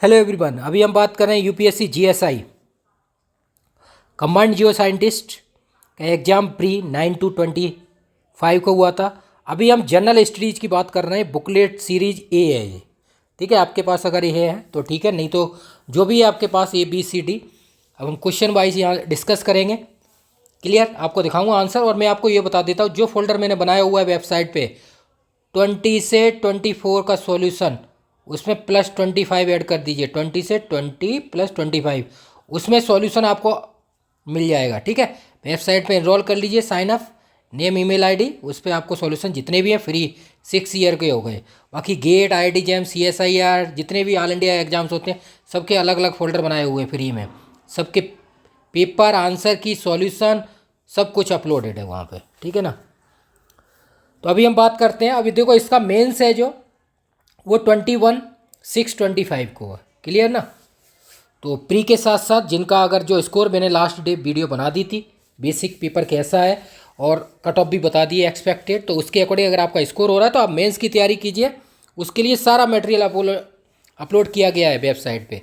Hello everyone, अभी हम बात कर रहे हैं यूपीएससी जीएसआई कमांड जियो साइंटिस्ट का एग्ज़ाम प्री 9/2/25 को हुआ था। अभी हम जनरल स्टडीज़ की बात कर रहे हैं। बुकलेट सीरीज ए है ये, ठीक है। आपके पास अगर ये है तो ठीक है, नहीं तो जो भी है आपके पास ABCD। अब हम क्वेश्चन वाइज यहाँ डिस्कस करेंगे। क्लियर, आपको दिखाऊंगा आंसर। और मैं आपको ये बता देता हूँ, जो फोल्डर मैंने बनाया हुआ है वेबसाइट पे 20 से 24 का सॉल्यूशन, उसमें +25 ऐड कर दीजिए। 20 से 20 + 25, उसमें सॉल्यूशन आपको मिल जाएगा, ठीक है। वेबसाइट पे एनरोल कर लीजिए, sign up, name email ID, उस पर आपको सॉल्यूशन जितने भी हैं फ्री 6 ईयर के हो गए। बाकी गेट, IIT जैम, CSIR, जितने भी ऑल इंडिया एग्जाम्स होते हैं सबके अलग अलग फोल्डर बनाए हुए हैं फ्री में। सबके पेपर, आंसर की सॉल्यूशन सब कुछ अपलोडेड है वहाँ पे, ठीक है ना। तो अभी हम बात करते हैं। अभी देखो, इसका मेंस है जो, वो 21/6/25 को है। क्लियर ना। तो प्री के साथ साथ जिनका अगर जो स्कोर, मैंने लास्ट डे वीडियो बना दी थी, बेसिक पेपर कैसा है और कट ऑफ भी बता दिए एक्सपेक्टेड, तो उसके अकॉर्डिंग अगर आपका स्कोर हो रहा है तो आप मेंस की तैयारी कीजिए। उसके लिए सारा मटेरियल अपलोड किया गया है वेबसाइट पे।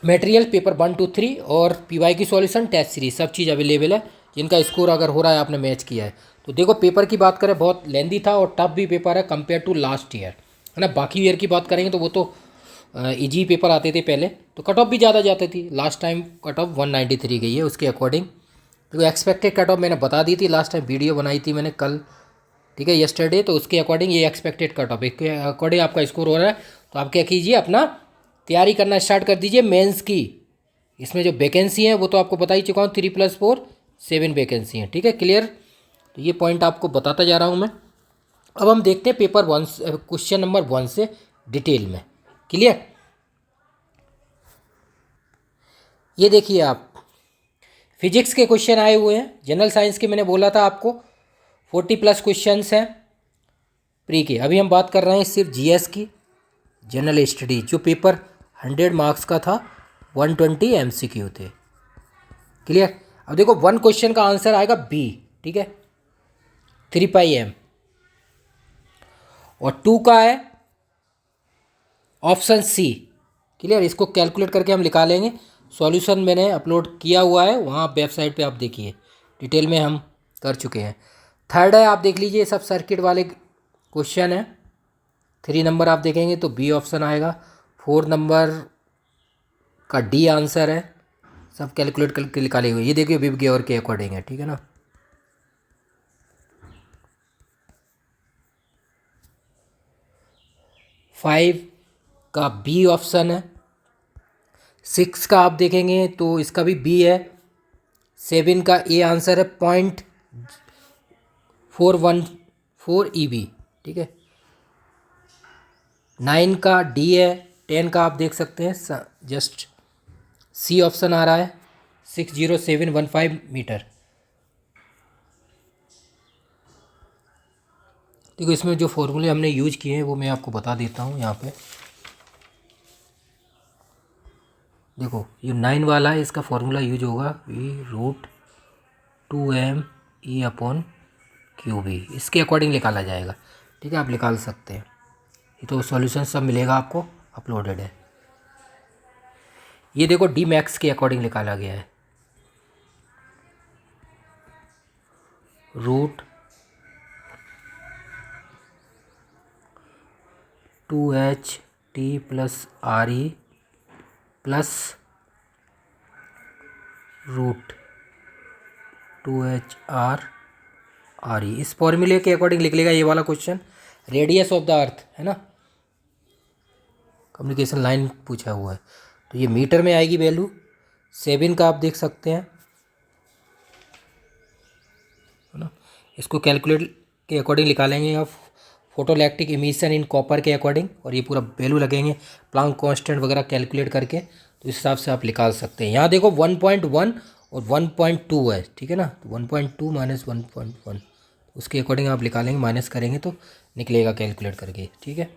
मटेरियल पेपर 1, 2, 3 और PY की सॉल्यूशन, टेस्ट सीरीज, सब चीज़ अवेलेबल है। जिनका स्कोर अगर हो रहा है, आपने मैच किया है तो देखो। पेपर की बात करें, बहुत लेंदी था और टफ भी पेपर है कंपेयर टू लास्ट ईयर, है ना। बाकी ईयर की बात करेंगे तो वो तो इजी पेपर आते थे पहले, तो कट ऑफ भी ज़्यादा जाती थी। लास्ट टाइम कट ऑफ 193 गई है उसके अकॉर्डिंग। तो एक्सपेक्टेड कट ऑफ मैंने बता दी थी लास्ट टाइम, वीडियो बनाई थी मैंने कल, ठीक है, यस्टरडे। तो उसके अकॉर्डिंग ये एक्सपेक्टेड कट ऑफ, इसके अकॉर्डिंग आपका स्कोर हो रहा है। तो आप क्या कीजिए, अपना तैयारी करना स्टार्ट कर दीजिए मेंस की। इसमें जो वैकेंसी है वो तो आपको बता ही चुका हूँ, 3+4 7 वैकेंसी हैं, ठीक है। क्लियर, तो ये पॉइंट आपको बताता जा रहा हूँ मैं। अब हम देखते हैं पेपर 1, क्वेश्चन नंबर 1 से डिटेल में। क्लियर, ये देखिए आप, फिजिक्स के क्वेश्चन आए हुए हैं। जनरल साइंस के मैंने बोला था आपको 40+ क्वेश्चंस हैं प्री के। अभी हम बात कर रहे हैं सिर्फ GS की, जनरल स्टडी, जो पेपर 100 मार्क्स का था, 120 MCQ थे। क्लियर, अब देखो 1 क्वेश्चन का आंसर आएगा B, ठीक है, 3πm। और 2 का है ऑप्शन C। क्लियर, इसको कैलकुलेट करके हम निकालेंगे। सॉल्यूशन मैंने अपलोड किया हुआ है वहाँ वेबसाइट पे, आप देखिए डिटेल में हम कर चुके हैं। थर्ड है, आप देख लीजिए, सब सर्किट वाले क्वेश्चन है। 3 नंबर आप देखेंगे तो B ऑप्शन आएगा। 4 नंबर का D आंसर है। सब कैलकुलेट करके निकाले हुए, ये देखिए विब गेवर के अकॉर्डिंग है, ठीक है ना। 5 का B ऑप्शन है। 6 का आप देखेंगे तो इसका भी B है। 7 का A आंसर है, 0.414 EB, ठीक है। 9 का D है। 10 का आप देख सकते हैं, जस्ट C ऑप्शन आ रहा है, 60715 मीटर। देखो, इसमें जो फॉर्मूले हमने यूज किए हैं वो मैं आपको बता देता हूँ यहाँ पे। देखो, ये 9 वाला है, इसका फॉर्मूला यूज होगा V√2mE/QB, इसके अकॉर्डिंग निकाला जाएगा, ठीक है। आप निकाल सकते हैं, ये तो सॉल्यूशन सब मिलेगा आपको, अपलोडेड है। ये देखो D मैक्स के अकॉर्डिंग निकाला गया है, √2HT+RE प्लस √2HR RE, इस फॉर्मूले के अकॉर्डिंग लिख लेगा ये वाला question. Radius of the earth है ना, कम्युनिकेशन लाइन पूछा हुआ है, तो ये मीटर में आएगी वैल्यू। 7 का आप देख सकते हैं, है ना। इसको कैलकुलेट के अकॉर्डिंग निकालेंगे आप, फोटोइलेक्ट्रिक इमिशन इन कॉपर के अकॉर्डिंग, और ये पूरा वैल्यू लगेंगे प्लांक कांस्टेंट वगैरह कैलकुलेट करके, तो इस हिसाब से आप निकाल सकते हैं। यहाँ देखो 1.1 और 1.2 है, ठीक है ना। तो 1.2 - 1.1, उसके अकॉर्डिंग आप निकालेंगे, माइनस करेंगे तो निकलेगा कैलकुलेट करके, ठीक है।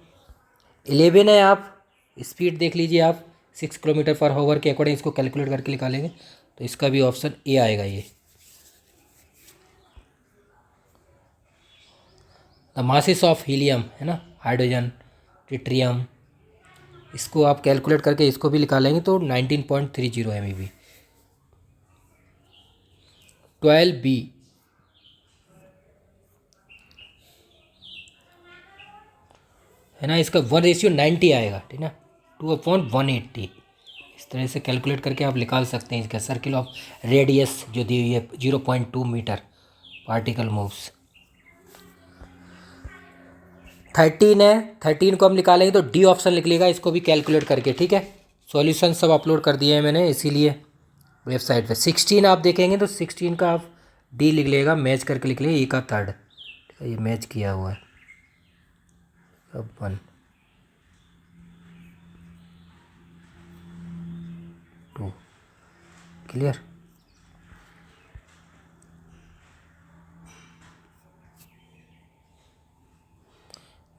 11 है, आप स्पीड देख लीजिए आप, 6 km/h के अकॉर्डिंग इसको कैलकुलेट करके निकालेंगे, तो इसका भी ऑप्शन A आएगा। ये द मासेस ऑफ हीलियम है ना, हाइड्रोजन, ट्रिटियम, इसको आप कैलकुलेट करके इसको भी निकालेंगे तो 19.30 MeV। 12B है ना, इसका 1:90 आएगा, ठीक ना, 2/180। इस तरह से कैलकुलेट करके आप निकाल सकते हैं इसका सर्किल ऑफ रेडियस जो दी हुई है 0.2 मीटर पार्टिकल मूव्स। 13 है, 13 को हम निकालेंगे तो डी ऑप्शन लिख लेगा इसको भी कैलकुलेट करके, ठीक है। सॉल्यूशन सब अपलोड कर दिए हैं मैंने इसीलिए वेबसाइट पे। 16 आप देखेंगे तो 16 का आप डी लिख लेगा, मैच करके लिख लेगा, ए का थर्ड, ये मैच किया हुआ है। अब 1 2 क्लियर।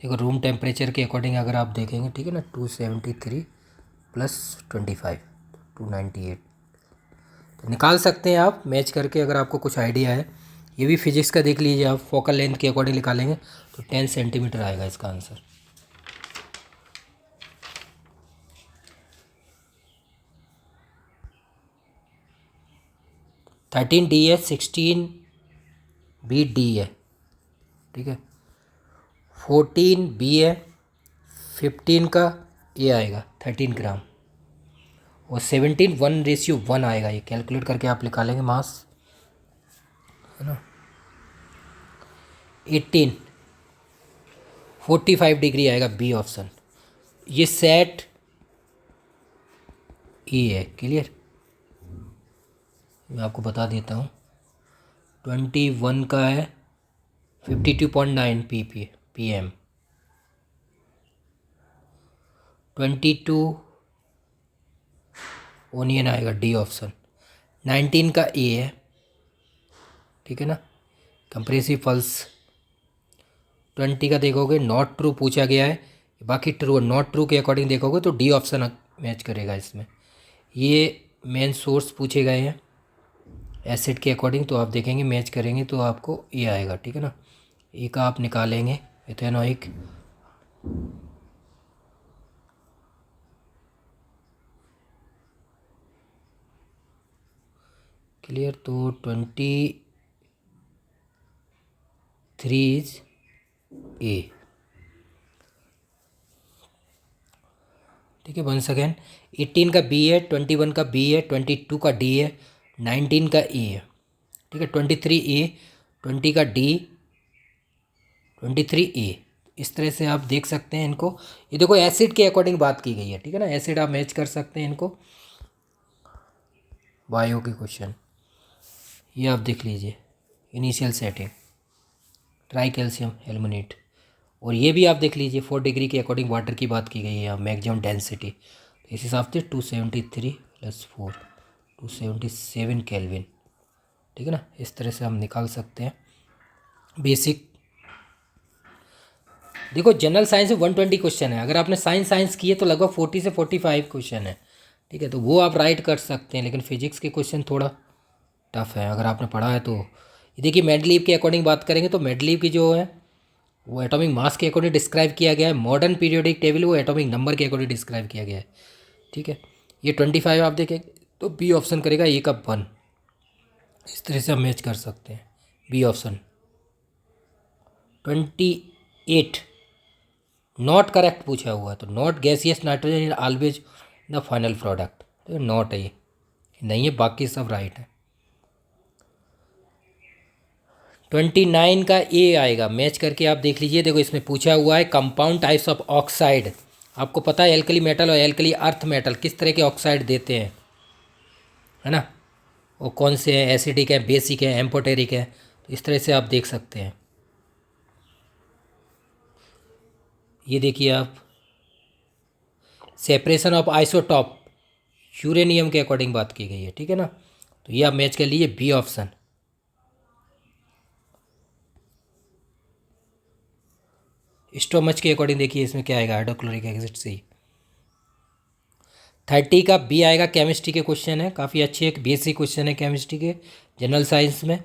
देखो रूम टेम्परेचर के अकॉर्डिंग अगर आप देखेंगे, ठीक है ना, 273 + 25 298 तो निकाल सकते हैं आप मैच करके अगर आपको कुछ आइडिया है। ये भी फिजिक्स का देख लीजिए आप, फोकल लेंथ के अकॉर्डिंग निकालेंगे तो 10 सेंटीमीटर आएगा इसका आंसर। थर्टीन डी है, 16 बी डी है, ठीक है, 14 बी है, 15 का ए आएगा 13 ग्राम, और 17 1:1 आएगा। ये कैलकुलेट करके आप निकालेंगे मास, है ना। 18 45 डिग्री आएगा, बी ऑप्शन। ये सेट ई है, क्लियर। मैं आपको बता देता हूँ, 21 का है 52.9 PM, 22 ओनियन आएगा, डी ऑप्शन। 19 का ए है, ठीक है ना, कंप्रेसिव पल्स। 20 का देखोगे नॉट ट्रू पूछा गया है, बाकी ट्रू नॉट ट्रू के अकॉर्डिंग देखोगे तो डी ऑप्शन मैच करेगा इसमें। ये मेन सोर्स पूछे गए हैं एसिड के अकॉर्डिंग, तो आप देखेंगे मैच करेंगे तो आपको ये आएगा, ठीक है ना। ए का आप निकालेंगे इथेनॉइक, क्लियर। तो 23 इज ए, ठीक है। 1 सेकेंड, 18 का बी है, 21 का बी है, 22 का डी है, 19 का ए है, ठीक है। 23 ए, 20 का डी, 23 ए। इस तरह से आप देख सकते हैं इनको। ये देखो एसिड के अकॉर्डिंग बात की गई है, ठीक है ना, एसिड आप मैच कर सकते हैं इनको। बायो के क्वेश्चन ये आप देख लीजिए, initial setting try calcium aluminate, और ये भी आप देख लीजिए 4 डिग्री के अकॉर्डिंग वाटर की बात की गई है, मैक्सिमम डेंसिटी। तो इस हिसाब से 273 + 4 277 केल्विन, ठीक है ना। इस तरह से हम निकाल सकते हैं बेसिक। देखो जनरल साइंस में 120 क्वेश्चन है, अगर आपने साइंस किए तो लगभग 40 से 45 क्वेश्चन है, ठीक है, तो वो आप राइट कर सकते हैं। लेकिन फिजिक्स के क्वेश्चन थोड़ा टफ है अगर आपने पढ़ा है तो। ये देखिए मेंडलीव के अकॉर्डिंग बात करेंगे तो मेंडलीव की जो है वो एटॉमिक मास के अकॉर्डिंग डिस्क्राइब किया गया है। मॉडर्न पीरियोडिक टेबल वो एटॉमिक नंबर के अकॉर्डिंग डिस्क्राइब किया गया है, ठीक है। ये 25 आप देखें तो बी ऑप्शन करेगा, ए का 1। इस तरह से हम मैच कर सकते हैं, बी ऑप्शन। 28 नॉट करेक्ट पूछा हुआ है, तो not gaseous nitrogen in always the final product, तो नॉट है, ये नहीं है, बाकी सब राइट है। 29 का ए आएगा, मैच करके आप देख लीजिए। देखो इसमें पूछा हुआ है कंपाउंड टाइप्स ऑफ ऑक्साइड। आपको पता है एल्कली मेटल और एल्कली अर्थ मेटल किस तरह के ऑक्साइड देते हैं, है ना, वो कौन से हैं, एसिडिक है, बेसिक है, एम्पोटेरिक है, तो इस तरह से आप देख सकते हैं। ये देखिए आप, सेपरेशन ऑफ आइसोटॉप यूरेनियम के अकॉर्डिंग बात की गई है, ठीक है ना, तो ये आप मैच कर लीजिए, बी ऑप्शन। स्टोमच के अकॉर्डिंग देखिए इसमें क्या आएगा, हाइड्रोक्लोरिक एसिड से। 30 का बी आएगा, केमिस्ट्री के क्वेश्चन है, काफ़ी अच्छे एक बेसिक क्वेश्चन है केमिस्ट्री के जनरल साइंस में।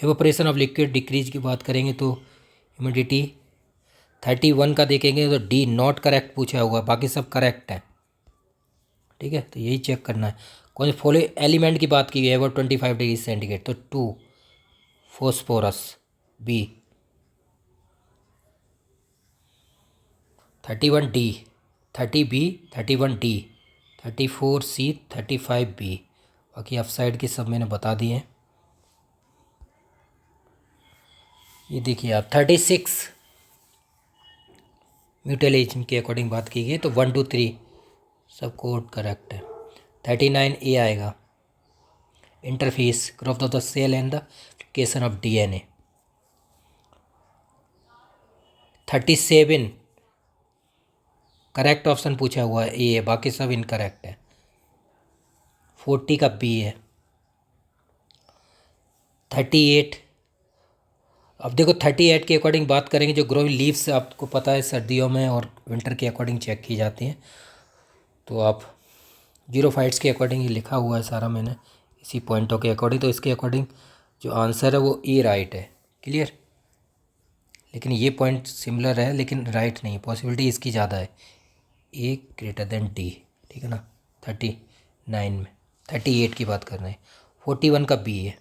एवोपरेशन ऑफ लिक्विड डिक्रीज की बात करेंगे तो ह्यूमिडिटी। 31 का देखेंगे तो डी नॉट करेक्ट पूछा हुआ है, बाकी सब करेक्ट है। ठीक है, तो यही चेक करना है। कौन से फॉलो एलिमेंट की बात की गई है वो 25 डिग्री सेंटीग्रेड, तो 2 phosphorus, B 31 D, 30 B, 31 D, 34 C, 35 B. बाकी अफ साइड की सब मैंने बता दिए हैं। ये देखिए आप 36 म्यूटेलिज्म के अकॉर्डिंग बात की गई तो 1 2 3 सब कोड करेक्ट है। 39 ए आएगा, interface growth of the cell and the location of DNA. 37 correct option पूछा हुआ है, ए है, बाकी सब इनकरेक्ट है। 40 का बी है। 38, अब देखो 38 के अकॉर्डिंग बात करेंगे, जो ग्रोइंग लीव्स आपको पता है सर्दियों में और विंटर के अकॉर्डिंग चेक की जाती हैं, तो आप जीरो फाइट्स के अकॉर्डिंग ही लिखा हुआ है सारा मैंने इसी पॉइंटों के अकॉर्डिंग, तो इसके अकॉर्डिंग जो आंसर है वो ए राइट है। क्लियर, लेकिन ये पॉइंट सिमिलर है लेकिन राइट नहीं, पॉसिबिलिटी इसकी ज़्यादा है, ए ग्रेटर देन डी। ठीक है ना, 39 में 38 की बात कर रहे हैं। 41 का बी है।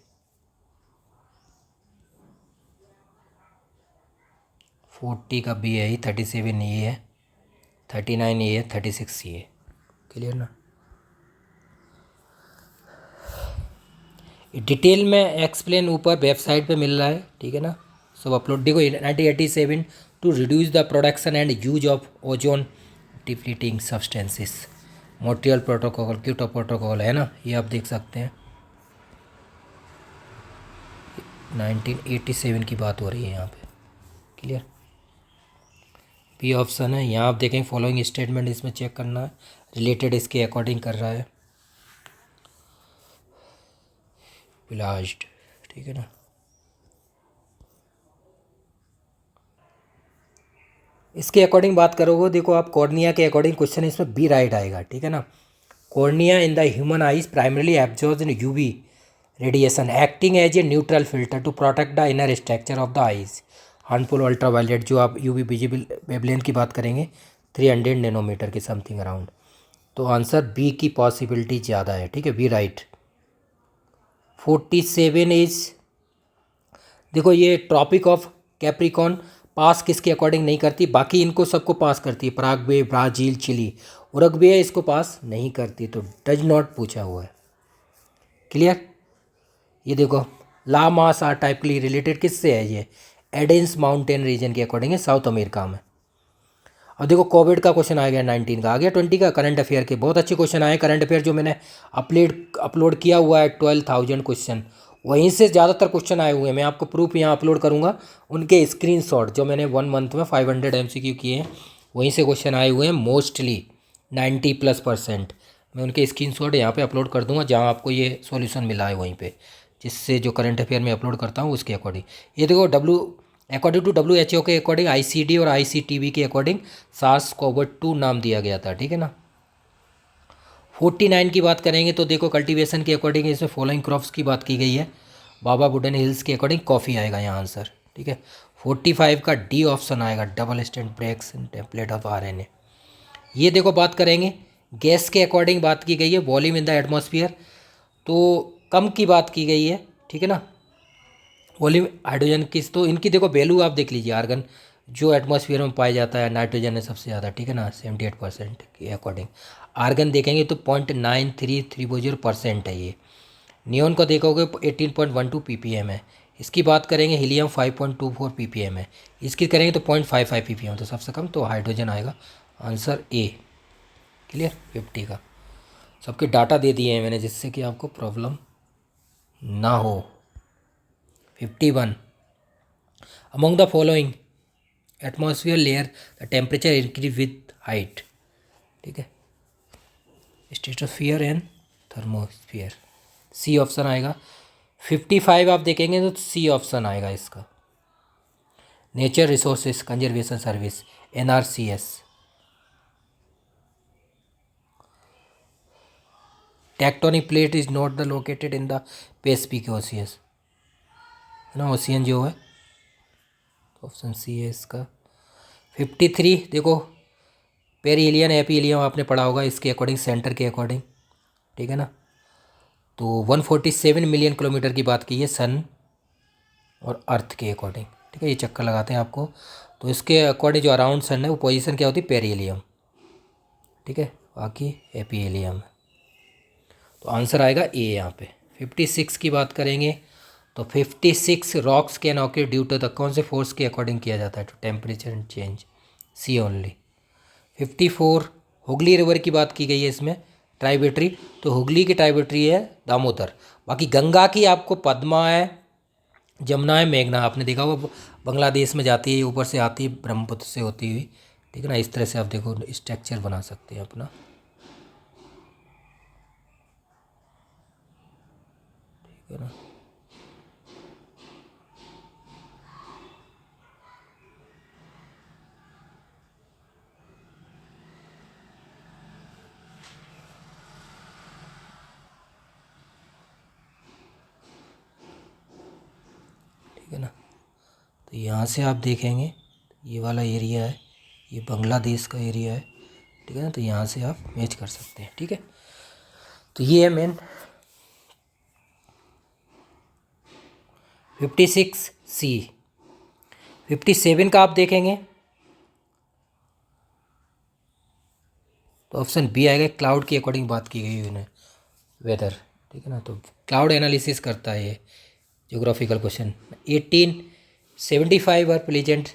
40 का बी है ही, 37 ये है, 39 ये है, 36 ये है। क्लियर ना, डिटेल में एक्सप्लेन ऊपर वेबसाइट पे मिल रहा है। ठीक है ना, सब अपलोड। देखो 1987 to reduce the production and use of ozone depleting substances, Montreal protocol, Kyoto protocol है ना, ये आप देख सकते हैं। 1987 की बात हो रही है यहाँ पे। क्लियर, बी ऑप्शन है। यहाँ आप देखेंगे फॉलोइंग स्टेटमेंट, इसमें चेक करना है, रिलेटेड इसके अकॉर्डिंग कर रहा है, ब्लास्ट। ठीक है ना, इसके अकॉर्डिंग बात करोगे, देखो आप कॉर्निया के अकॉर्डिंग क्वेश्चन इसमें बी राइट आएगा। ठीक है ना, cornea in the human eyes primarily absorbs in UV radiation acting as a neutral filter to protect the inner structure of the eyes harmful ultraviolet, जो आप यूवी विजिबल वेवलेंथ की बात करेंगे 300 नैनोमीटर के समथिंग अराउंड, तो answer B की possibility ज़्यादा है। ठीक है, बी राइट। 47 इज, देखो ये ट्रॉपिक ऑफ कैप्रिकॉन पास किसके अकॉर्डिंग नहीं करती, बाकी इनको सबको पास करती है, पराग्वे, ब्राज़ील, चिली। उरुग्वे इसको पास नहीं करती, तो डज नॉट पूछा हुआ है। क्लियर, ये देखो ला मास आर टाइपली रिलेटेड किससे है, ये एडेंस माउंटेन रीजन के अकॉर्डिंग है, साउथ अमेरिका में। अब देखो कोविड का क्वेश्चन आ गया, 19 का आ गया, 20 का करंट अफेयर के बहुत अच्छे क्वेश्चन आए। करंट अफेयर जो मैंने अपलोड किया हुआ है 12,000 क्वेश्चन, वहीं से ज़्यादातर क्वेश्चन आए हुए हैं। मैं आपको प्रूफ यहाँ अपलोड करूँगा, उनके स्क्रीनशॉट जो मैंने 1 मंथ में 500 MCQ किए हैं, वहीं से क्वेश्चन आए हुए हैं मोस्टली 90+%। मैं उनके स्क्रीनशॉट यहाँ पे अपलोड कर दूँगा, जहाँ आपको ये सॉल्यूशन मिला है वहीं पे, जिससे जो करंट अफेयर में अपलोड करता हूँ उसके अकॉर्डिंग। ये देखो अकॉर्डिंग टू WHO के अकॉर्डिंग, ICD और ICTV के अकॉर्डिंग SARS-CoV-2 नाम दिया गया था। ठीक है ना, 49 की बात करेंगे तो देखो कल्टीवेशन के अकॉर्डिंग इसमें फॉलोइंग क्रॉप्स की बात की गई है, बाबा वुडन हिल्स के अकॉर्डिंग कॉफ़ी आएगा यहाँ आंसर। ठीक है, 45 का डी ऑप्शन आएगा, double stand breaks in template of RNA। ये देखो बात करेंगे गैस के अकॉर्डिंग बात की गई है, वॉल्यूम इन द एटमॉस्फेयर, तो कम की बात की गई है। ठीक है ना, वॉल्यूम हाइड्रोजन की, तो इनकी देखो वैल्यू आप देख लीजिए। आर्गन जो एटमॉस्फेयर में पाया जाता है, नाइट्रोजन है सबसे ज़्यादा। ठीक है ना, 78% के अकॉर्डिंग। आर्गन देखेंगे तो 0.9330% है ये। नियोन को देखोगे 18.12 ppm है। इसकी बात करेंगे हीलियम 5.24 ppm है। इसकी करेंगे तो 0.55 ppm, तो सबसे कम तो हाइड्रोजन आएगा, आंसर ए। क्लियर, 50 का सबके डाटा दे दिए हैं मैंने, जिससे कि आपको प्रॉब्लम ना हो। 51 among the following atmosphere layer the temperature increase with height. ठीक है, stratosphere and thermosphere, C option आएगा। 55 आप देखेंगे तो सी ऑप्शन आएगा इसका, nature resources conservation service, NRCS। Tectonic plate is not the located in the Pacific Ocean, है ना, ओशियन जो है, ऑप्शन सी है इसका। 53 देखो, पेरिलियन एपीलियम आपने पढ़ा होगा, इसके अकॉर्डिंग, सेंटर के अकॉर्डिंग, ठीक है ना। तो 147 मिलियन किलोमीटर की बात की है सन और अर्थ के अकॉर्डिंग, ठीक है। ये चक्कर लगाते हैं आपको, तो इसके अकॉर्डिंग जो अराउंड सन है वो पोजीशन क्या होती है, पेरिलियम, ठीक है। बाकी एपीलियम, तो आंसर आएगा ए यहाँ पे। 56 की बात करेंगे तो 56 rocks can occur due to the कौन से फोर्स के अकॉर्डिंग किया जाता है, to temperature and change, C only. 54 Hooghly river की बात की गई है इसमें, ट्राइब्यूटरी, तो हुगली की ट्राइब्यूटरी है दामोदर। बाकी गंगा की आपको पद्मा है, जमुना है, मेघना, आपने देखा होगा बांग्लादेश में जाती है, ऊपर से आती है ब्रह्मपुत्र से होती हुई, ठीक है ना। इस तरह से आप देखो स्ट्रक्चर बना सकते हैं अपना, ठीक है ना। ठीक है ना, तो यहाँ से आप देखेंगे ये वाला एरिया है, ये बांग्लादेश का एरिया है, ठीक है ना। तो यहाँ से आप मैच कर सकते हैं, ठीक है। तो ये है मेन। 56 सी। 57 का आप देखेंगे तो ऑप्शन बी आएगा, क्लाउड के अकॉर्डिंग बात की गई है वेदर, ठीक है ना। तो क्लाउड एनालिसिस करता है ये ज्योग्राफिकल क्वेश्चन। 1875 आर प्लेजेंट,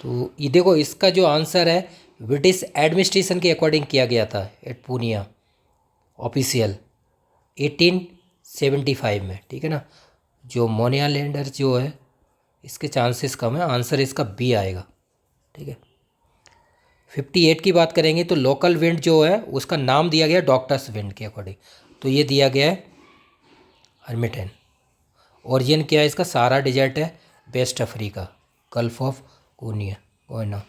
तो ये देखो इसका जो आंसर है ब्रिटिश एडमिनिस्ट्रेशन के अकॉर्डिंग किया गया था एट पूनिया ऑफिशियल 1875 में, ठीक है ना। जो मोनिया लैंडर जो है इसके चांसेस कम है, आंसर इसका बी आएगा, ठीक है। 58 की बात करेंगे तो लोकल विंड जो है उसका नाम दिया गया डॉक्टर्स विंड के अकॉर्डिंग, तो ये दिया गया है हर्मिटेन। ओरिजिन क्या है इसका, सारा डिजर्ट है, West Africa, Gulf of Guinea.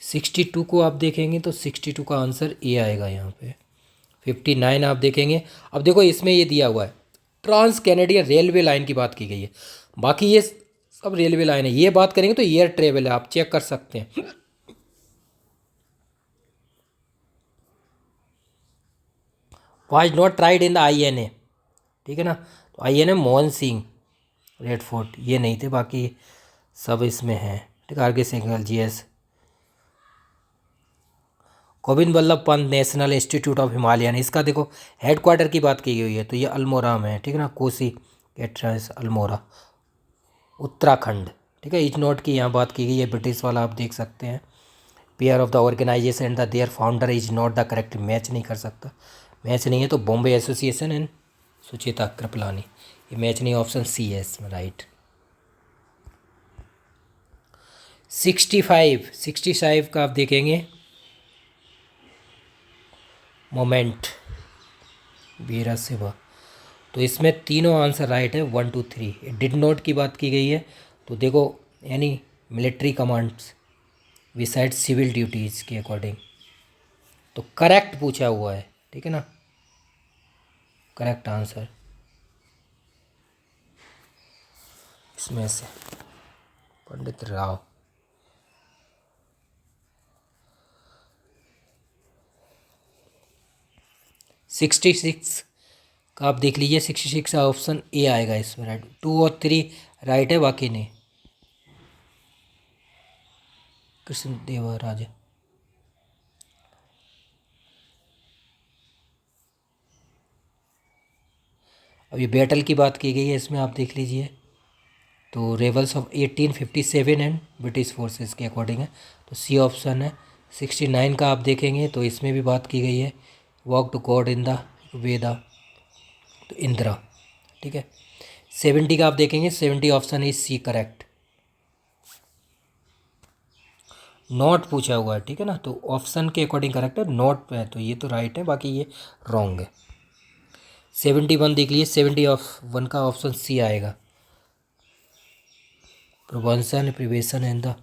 62 को आप देखेंगे तो 62 का आंसर ए आएगा यहाँ पे। 59 आप देखेंगे, अब देखो इसमें ये दिया हुआ है ट्रांस कैनेडियन रेलवे लाइन की बात की गई है, बाकी ये सब रेलवे लाइन है। ये बात करेंगे तो एयर ट्रेवल है, आप चेक कर सकते हैं। Was not tried in the INA, ठीक है ना। तो INA Mohan Singh red fort ये नहीं थे, बाकी सब इसमें हैं, ठीक है। आर के Singhal GS। Govind Vallabh Pant national institute of Himalayan, इसका देखो हेड क्वार्टर की बात की गई है, तो ये अल्मोड़ा में है, ठीक है ना। कोसी कैट्रस अल्मोड़ा, उत्तराखंड, ठीक है। इच नोट की यहाँ बात की गई है, ब्रिटिश वाला आप देख सकते हैं। Pair of the organisation and the their founder is not the correct, match नहीं कर सकता, मैच नहीं है तो बॉम्बे एसोसिएशन एंड सुचेता कृपलानी, ये मैच नहीं, ऑप्शन सी है इसमें राइट। 65 का आप देखेंगे मोमेंट वीरा सिवा, तो इसमें तीनों आंसर राइट है, 1 2 3। डिड नॉट की बात की गई है, तो देखो यानी military commands beside civil duties के अकॉर्डिंग, तो करेक्ट पूछा हुआ है, ठीक है ना। करेक्ट आंसर इसमें से पंडित राव। 66 का आप देख लीजिए, 66 का ऑप्शन ए आएगा इसमें राइट। 2 और 3 राइट है, बाकी नहीं। कृष्ण देवराज, अब ये बैटल की बात की गई है इसमें, आप देख लीजिए, तो reveals of 1857 and British forces के अकॉर्डिंग है, तो सी ऑप्शन है। 69 का आप देखेंगे तो इसमें भी बात की गई है, walk to god in the Veda, तो इंदिरा, ठीक है। 70 का आप देखेंगे, 70 option is C correct. Not पूछा हुआ है, ठीक है ना, तो ऑप्शन के अकॉर्डिंग करेक्ट है, नॉट पे है तो ये तो राइट है, बाकी ये रॉन्ग है। 71 देख लीजिए, 71 का ऑप्शन सी आएगा, prevention prohibition and the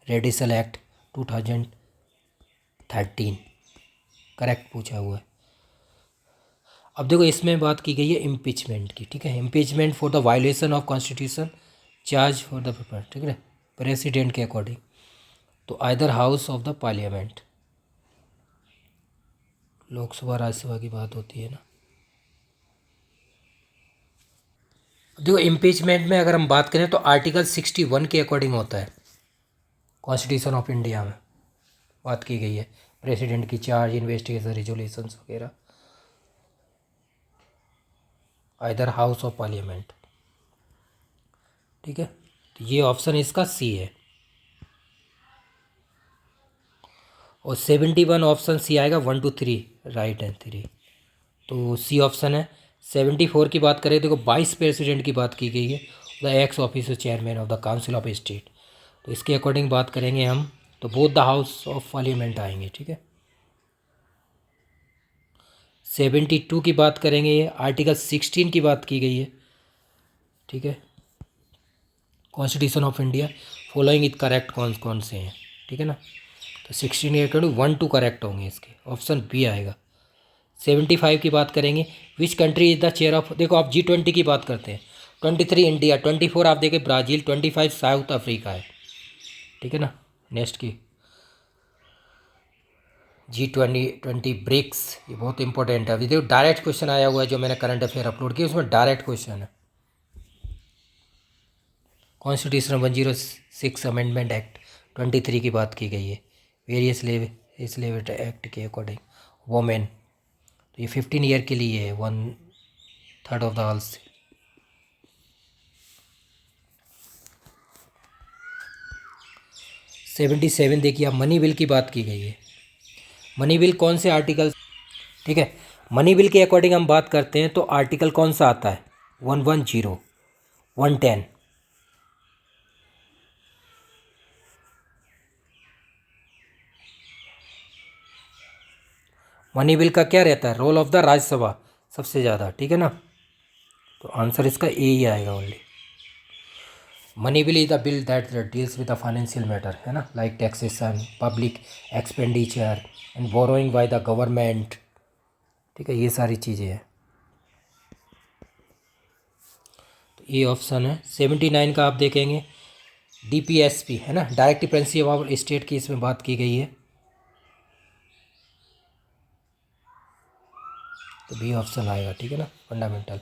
redressal act 2013 correct पूछा हुआ है। अब देखो इसमें बात की गई है इम्पीचमेंट की, ठीक है। Impeachment for the violation of constitution, charge for the paper, ठीक है, प्रेसिडेंट के अकॉर्डिंग। तो either house of the parliament, Lok Sabha Rajya Sabha की बात होती है ना। देखो इम्पीचमेंट में अगर हम बात करें तो आर्टिकल 61 के अकॉर्डिंग होता है, कॉन्स्टिट्यूशन ऑफ इंडिया में बात की गई है प्रेसिडेंट की चार्ज, इन्वेस्टिगेशन, रिजोल्यूशंस वगैरह, आइदर हाउस ऑफ पार्लियामेंट, ठीक है। तो ये ऑप्शन इसका सी है। और 71 ऑप्शन सी आएगा, 1 to 3 राइट है 3, तो सी ऑप्शन है। 74 की बात करें, देखो वाइस प्रेसिडेंट की बात की गई है, the x officer chairman of the council of state, तो इसके अकॉर्डिंग बात करेंगे हम तो both the house of parliament आएंगे, ठीक है। 72 की बात करेंगे, आर्टिकल 16 की बात की गई है, ठीक है, constitution of India, following it correct कौन कौन से हैं, ठीक है ना। तो 16 के अकॉर्डिंग 1 2 करेक्ट होंगे, इसके ऑप्शन बी आएगा। 75 की बात करेंगे, which country is the chair of, देखो आप G20 की बात करते हैं, 23 इंडिया, 24 आप देखें ब्राज़ील, 25 साउथ अफ्रीका है, ठीक है ना। नेक्स्ट की G20 ब्रिक्स, ये बहुत इंपॉर्टेंट है। अभी देखो डायरेक्ट क्वेश्चन आया हुआ है जो मैंने करंट अफेयर अपलोड किया, उसमें डायरेक्ट क्वेश्चन है। कॉन्स्टिट्यूशन 106 अमेंडमेंट एक्ट 23 की बात की गई है, वेरियस लेवेट एक्ट के अकॉर्डिंग वोमेन, तो ये 15 ईयर के लिए है, 1/3 ऑफ द ऑल से। सेवेंटी सेवन देखिए आप, मनी बिल की बात की गई है। मनी बिल कौन से आर्टिकल, ठीक है, मनी बिल के अकॉर्डिंग हम बात करते हैं तो आर्टिकल कौन सा आता है, 110, 110। मनी बिल का क्या रहता है, रोल ऑफ द राज्यसभा सबसे ज़्यादा, ठीक है ना। तो आंसर इसका ए ही आएगा only. Money bill is the bill that deals with the financial matter, है ना, like taxation, public expenditure and borrowing by the government, ठीक है, ये सारी चीज़ें हैं। तो ये ऑप्शन है। 79 का आप देखेंगे, DPSP, है ना, डायरेक्ट प्रिंसिपल ऑफ स्टेट की इसमें बात की गई है, तो बी ऑप्शन आएगा, ठीक है ना, fundamental.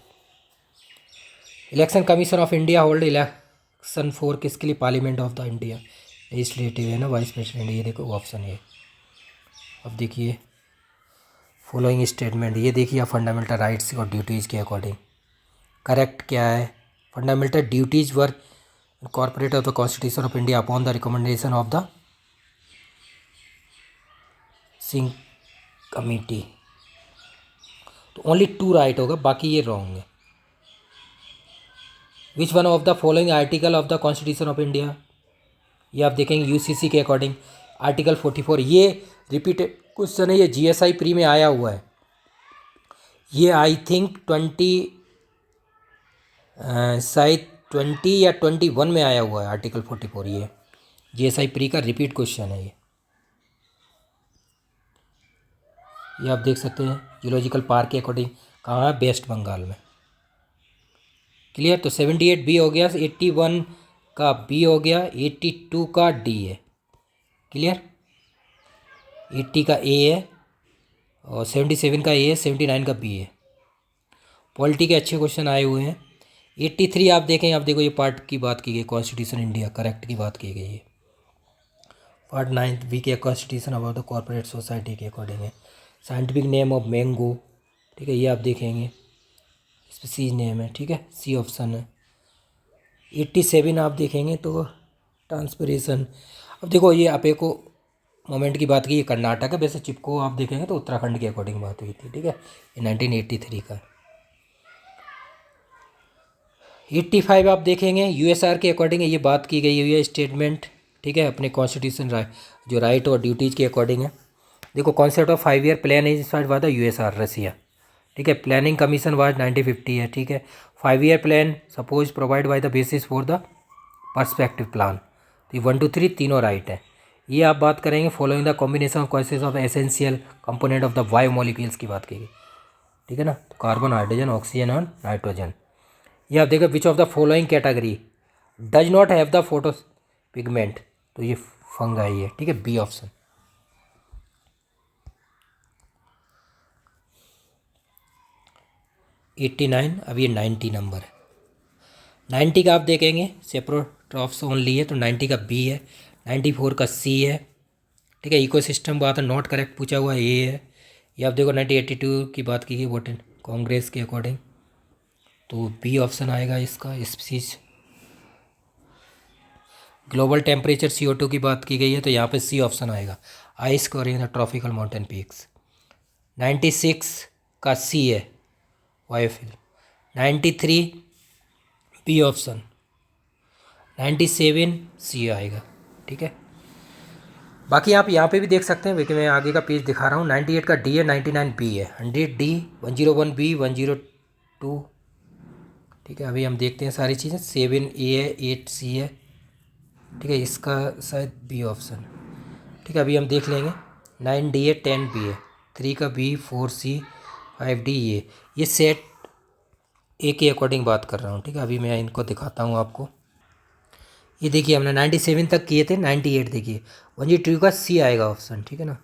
Election commission of India hold election for किसके लिए, parliament of the India, legislative, है ना, वाइस प्रेसिडेंट, ये देखो ऑप्शन है। अब देखिए फॉलोइंग स्टेटमेंट, ये देखिए फंडामेंटल राइट्स और ड्यूटीज़ के अकॉर्डिंग करेक्ट क्या है। Fundamental duties were incorporate of the constitution of India upon the recommendation of the Singh committee, तो ओनली 2 राइट होगा, बाकी ये रॉन्ग है। Which one of the following article of the constitution of India, ये आप देखेंगे UCC के अकॉर्डिंग आर्टिकल 44, ये रिपीटेड क्वेश्चन है, ये GSI प्री में आया हुआ है, ये आई थिंक 20 शायद 20 या 21 में आया हुआ है आर्टिकल 44, ये GSI प्री का रिपीट क्वेश्चन है ये आप देख सकते हैं। जूलॉजिकल पार्क के अकॉर्डिंग कहाँ है, वेस्ट बंगाल में, क्लियर। तो 78 बी हो गया, 81 का बी हो गया, 82 का डी है, क्लियर। 80 का ए है और 77 का ए है, 79 का बी है। पॉलिटी के अच्छे क्वेश्चन आए हुए हैं। 83 आप देखें, आप देखो ये पार्ट की बात की गई, कॉन्स्टिट्यूशन इंडिया करेक्ट की बात की गई है। पार्ट 9 बी के constitution about the corporate society के अकॉर्डिंग है। साइंटिफिक नेम ऑफ मैंगो, ठीक है, ये आप देखेंगे, स्पीसीज नेम है, ठीक है, सी ऑप्शन है। 87 आप देखेंगे तो ट्रांसपरेशन, अब देखो ये आप एको मोमेंट की बात की, ये कर्नाटक है, वैसे चिपको आप देखेंगे तो उत्तराखंड के अकॉर्डिंग बात हुई थी, ठीक है, ये 1983 का। 85 आप देखेंगे USR के अकॉर्डिंग ये बात की गई हुई है स्टेटमेंट, ठीक है, अपने कॉन्स्टिट्यूशन जो राइट और ड्यूटीज़ के अकॉर्डिंग है। देखो concept of 5 year plan is inspired by the USR, रसिया, ठीक है। प्लानिंग कमीशन वाज 1950 है, ठीक है। 5 year plan suppose provide by the basis for the perspective plan, तो ये 1 to 3 तीनों राइट है। ये आप बात करेंगे following the combination of causes of essential component of the biomolecules की बात की गई, ठीक है ना। तो कार्बन, हाइड्रोजन, ऑक्सीजन और नाइट्रोजन। ये आप देखो, which of the following category does not have the photo pigment, तो ये फंगाई है, ठीक है, बी ऑप्शन। एट्टी नाइन, अब ये 90 नंबर है। 90 का आप देखेंगे सेप्रोट्रॉफ्स ओनली है, तो 90 का बी है, 94 का सी है, ठीक है। इकोसिस्टम बात है, नॉट करेक्ट पूछा हुआ ये है। ये आप देखो 1982 की बात की गई वोट कांग्रेस के अकॉर्डिंग, तो बी ऑप्शन आएगा इसका। स्पीसीज ग्लोबल टेम्परेचर CO2 की बात की गई है, तो यहाँ पे सी ऑप्शन आएगा। Ice covering the tropical mountain peaks. 96 का सी है, बायोफिल। 93 बी ऑप्शन। 97 सी आएगा, ठीक है। बाकी आप यहाँ पे भी देख सकते हैं, लेकिन मैं आगे का पेज दिखा रहा हूँ। 98 का डी है, 99 बी है, 100 डी, 101 बी, 102, ठीक है। अभी हम देखते हैं सारी चीज़ें। 7 ए है, 8 सी है, ठीक है, इसका शायद बी ऑप्शन, ठीक है। अभी हम देख लेंगे। 9 डी है, 10 बी है, 3 का बी, 4 सी, 5 डी। ये सेट ए के अकॉर्डिंग बात कर रहा हूँ, ठीक है। अभी मैं इनको दिखाता हूँ आपको। ये देखिए हमने 97 तक किए थे, 98 देखिए, 102 का सी आएगा ऑप्शन, ठीक है ना।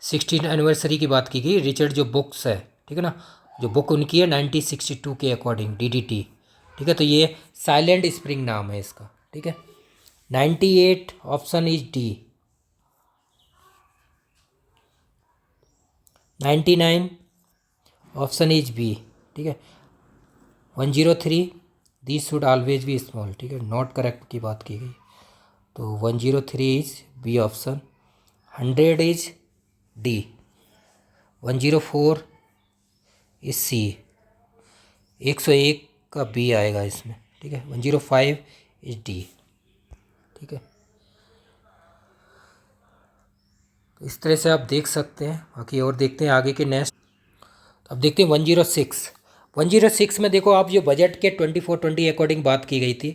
16 एनिवर्सरी की बात की गई, रिचर्ड जो बुक्स है, ठीक है ना, जो बुक उनकी है 1962 के अकॉर्डिंग, DDT, ठीक है। तो ये साइलेंट स्प्रिंग नाम है इसका, ठीक है। 98 option is D. 99 option is B, ठीक है। 103 this should always be small, ठीक है, नॉट करेक्ट की बात की गई, तो 103 is B option. 100 is D, 104 is C, 101 का बी आएगा इसमें, ठीक है। 105 इज डी, ठीक है। तो इस तरह से आप देख सकते हैं। बाकी और देखते हैं आगे के नेक्स्ट। अब देखते हैं 106। 106 में देखो आप, जो बजट के 24-20 अकॉर्डिंग बात की गई थी,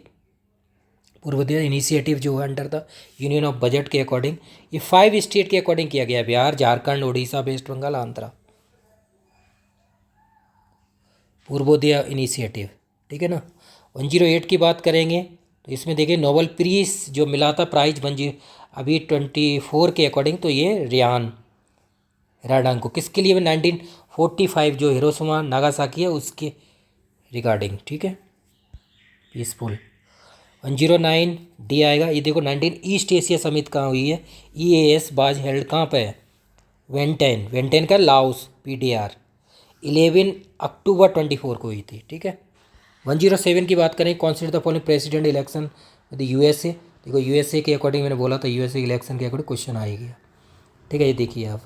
पूर्वोदय इनिशिएटिव जो है under the union of budget के अकॉर्डिंग, ये 5 स्टेट के अकॉर्डिंग किया गया है, बिहार, झारखंड, उड़ीसा, वेस्ट बंगाल, आंध्रा। पूर्वोदय इनिशिएटिव, ठीक है ना। 108 की बात करेंगे तो इसमें देखिए नोबल पीस जो मिला था प्राइज 10 अभी 24 के अकॉर्डिंग, तो ये रियान राडांग को, किसके लिए? 1945 जो हिरोशिमा नागासाकी है उसके रिगार्डिंग, ठीक है, पीसफुल। 109 डी आएगा। ये देखो 19 ईस्ट एशिया समिट कहाँ हुई है? EAS बाज हेल्ड कहाँ पे है? वेंटेन, वेंटेन का लाओस, PDR 11 अक्टूबर 24 को हुई थी, ठीक है। 107 की बात करें, consider the following president election with USA। देखो USA के अकॉर्डिंग मैंने बोला था, USA इलेक्शन के अकॉर्डिंग क्वेश्चन आएगी, ठीक है। ये देखिए आप,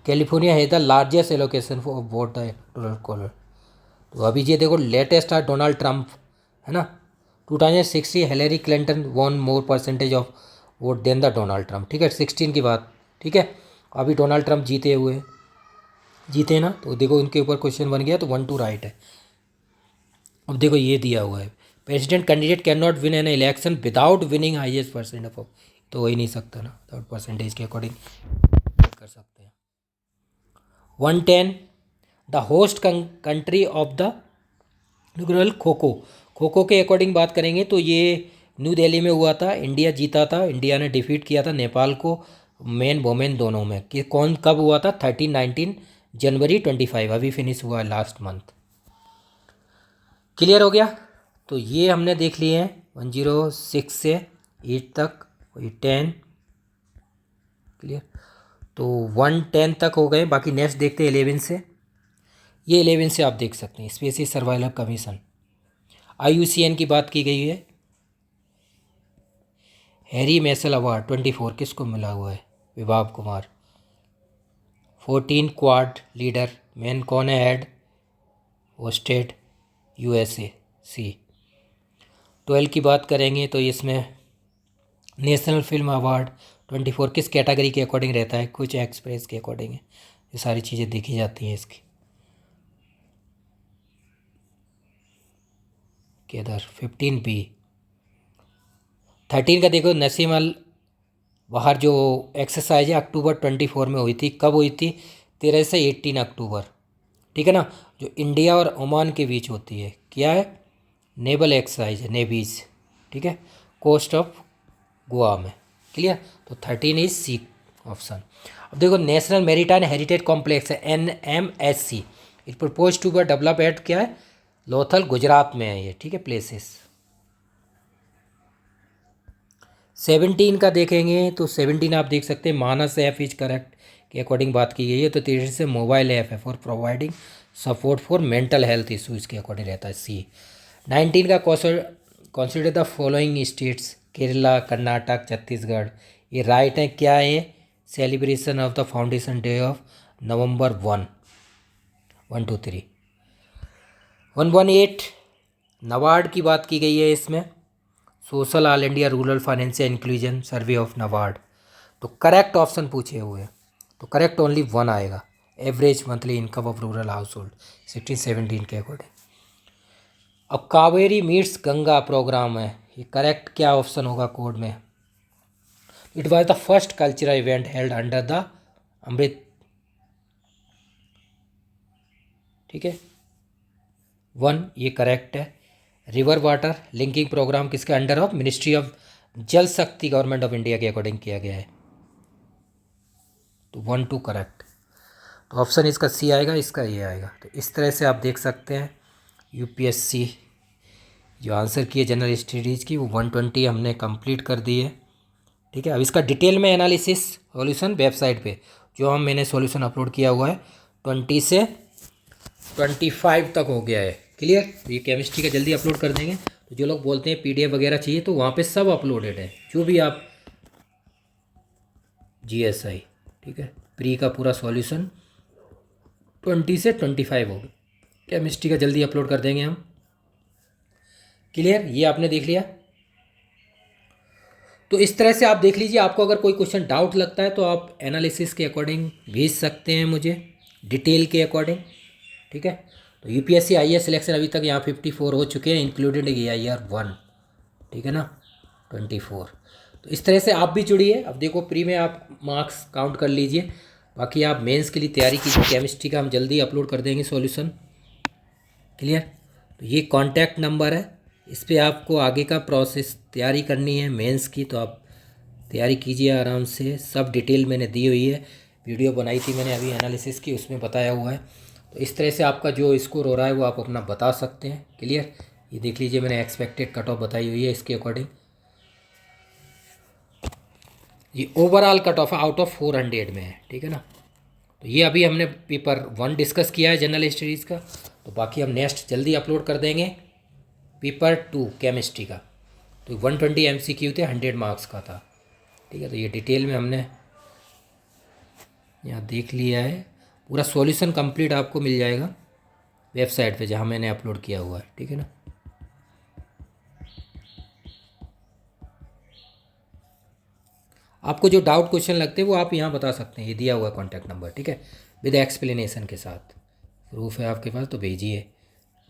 कैलिफोर्निया है the largest allocation for vote the electoral college. तो अभी ये देखो लेटेस्ट है डोनाल्ड ट्रंप, है ना। 2016 Hillary Clinton won more percentage of vote than the Donald Trump, ठीक है। 16 की बात, ठीक है। अभी डोनाल्ड ट्रंप जीते ना, तो देखो उनके ऊपर क्वेश्चन बन गया, तो 1-2 राइट है। अब देखो ये दिया हुआ है, president candidate can not win an election without winning highest percent of, तो हो ही नहीं सकता ना, विदाउट परसेंटेज के अकॉर्डिंग कर सकते हैं। 110 the host country of the inauguration kho kho के अकॉर्डिंग बात करेंगे तो ये न्यू दिल्ली में हुआ था, इंडिया जीता था, इंडिया ने डिफीट किया था नेपाल को, मेन वोमेन दोनों में। कि कौन कब हुआ था? 19 जनवरी 25, अभी फिनिश हुआ लास्ट मंथ। क्लियर हो गया? तो ये हमने देख लिए हैं 106 से 8 तक, 10 क्लियर। तो 110 तक हो गए, बाकी नेक्स्ट देखते हैं 11 से। ये 11 से आप देख सकते हैं, स्पेसिस सर्वाइवल कमीशन, IUCN की बात की गई है। हैरी मैसल अवार्ड 24 किसको मिला हुआ है? विभाव कुमार। 14 क्वाड लीडर मैन कौन है हेड? वो स्टेट USA C। 12 की बात करेंगे तो इसमें नेशनल फिल्म अवार्ड 24 किस कैटेगरी के अकॉर्डिंग रहता है? कुछ एक्सप्रेस के अकॉर्डिंग है, ये सारी चीज़ें देखी जाती हैं इसकी। किधर 15B। 13 का देखो नसीम अल बाहर जो एक्सरसाइज है अक्टूबर 24 में हुई थी। कब हुई थी? 13 से 18 अक्टूबर, ठीक है ना, जो इंडिया और ओमान के बीच होती है, क्या है, नेवल एक्सरसाइज है, नेवीज, ठीक है, कोस्ट ऑफ गोवा में। क्लियर, तो 13 इज सी ऑप्शन। अब देखो नेशनल मेरीटाइम हेरिटेज कॉम्प्लेक्स है, NMSC, it propose to be develop at, क्या है, लोथल, गुजरात में है ये, ठीक है, प्लेसेस। 17 का देखेंगे तो 17 आप देख सकते हैं, मानस ऐप इज करेक्ट के अकॉर्डिंग बात की गई है, तो 30 से मोबाइल ऐप है for providing support for mental health issues के अकॉर्डिंग रहता है, सी। 19 का consider the following states, Kerala, Karnataka, Chhattisgarh, ये राइट है, क्या है, celebration of the foundation day of November 1, 1 2 3। 118 NABARD की बात की गई है इसमें, social all India rural financial inclusion survey of NABARD, तो करेक्ट ऑप्शन पूछे हुए हैं, तो करेक्ट ओनली 1 आएगा, average monthly income of rural house hold 16-17 के अकॉर्डिंग। अब कावेरी मीट्स गंगा प्रोग्राम है, ये करेक्ट क्या ऑप्शन होगा कोड में, it was the first cultural event held under the Amrit, ठीक है, 1 ये करेक्ट है। रिवर वाटर लिंकिंग प्रोग्राम किसके under of, ministry of Jal Shakti, government of India के अकॉर्डिंग किया गया है, तो 1 2 करेक्ट, तो ऑप्शन इसका सी आएगा, इसका ये आएगा। तो इस तरह से आप देख सकते हैं यूपीएससी जो आंसर किए जनरल स्टडीज़ की, वो 120 हमने कंप्लीट कर दी है, ठीक है। अब इसका डिटेल में एनालिसिस सॉल्यूशन वेबसाइट पे जो मैंने सॉल्यूशन अपलोड किया हुआ है 20 से 25 तक हो गया है, क्लियर। तो ये केमिस्ट्री का जल्दी अपलोड कर देंगे, तो जो लोग बोलते हैं PDF वगैरह चाहिए, तो वहाँ पे सब अपलोडेड है, जो भी आप GSI, ठीक है, प्री का पूरा सॉल्यूशन 20 से 25 हो गया, केमिस्ट्री का जल्दी अपलोड कर देंगे हम, क्लियर। ये आपने देख लिया, तो इस तरह से आप देख लीजिए, आपको अगर कोई क्वेश्चन डाउट लगता है तो आप एनालिसिस के अकॉर्डिंग भेज सकते हैं मुझे, डिटेल के अकॉर्डिंग, ठीक है। तो UPSC IAS सिलेक्शन अभी तक यहाँ 54 हो चुके हैं, इंक्लूडेड AIR 1, ठीक है ना, 24। तो इस तरह से आप भी जुड़िए। अब देखो प्री में आप मार्क्स काउंट कर लीजिए, बाकी आप मेंस के लिए तैयारी कीजिए, केमिस्ट्री का हम जल्दी अपलोड कर देंगे सॉल्यूशन, क्लियर। तो ये कॉन्टैक्ट नंबर है, इस पर आपको आगे का प्रोसेस तैयारी करनी है मेंस की, तो आप तैयारी कीजिए आराम से, सब डिटेल मैंने दी हुई है, वीडियो बनाई थी मैंने अभी एनालिसिस की, उसमें बताया हुआ है। तो इस तरह से आपका जो स्कोर हो रहा है वो आप अपना बता सकते हैं, क्लियर। ये देख लीजिए मैंने एक्सपेक्टेड कट ऑफ बताई हुई है, इसके अकॉर्डिंग ये overall cut off out of 400 में है, ठीक है ना। तो ये अभी हमने पेपर 1 डिस्कस किया है जनरल स्टडीज़ का, तो बाकी हम नेक्स्ट जल्दी अपलोड कर देंगे पेपर 2 केमिस्ट्री का। तो 120 MCQ थे, 100 मार्क्स का था, ठीक है। तो ये डिटेल में हमने यहाँ देख लिया है, पूरा सॉल्यूशन कंप्लीट आपको मिल जाएगा वेबसाइट पे जहाँ मैंने अपलोड किया हुआ है, ठीक है ना। आपको जो डाउट क्वेश्चन लगते हैं वो आप यहाँ बता सकते हैं, ये दिया हुआ है कॉन्टैक्ट नंबर, ठीक है, विद एक्सप्लेनेशन के साथ। प्रूफ है आपके पास तो भेजिए,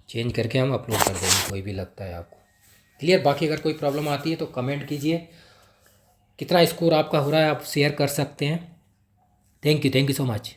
चेंज करके हम अपलोड कर देंगे, कोई भी लगता है आपको, क्लियर। बाकी अगर कोई प्रॉब्लम आती है तो कमेंट कीजिए, कितना स्कोर आपका हो रहा है आप शेयर कर सकते हैं। Thank you so much.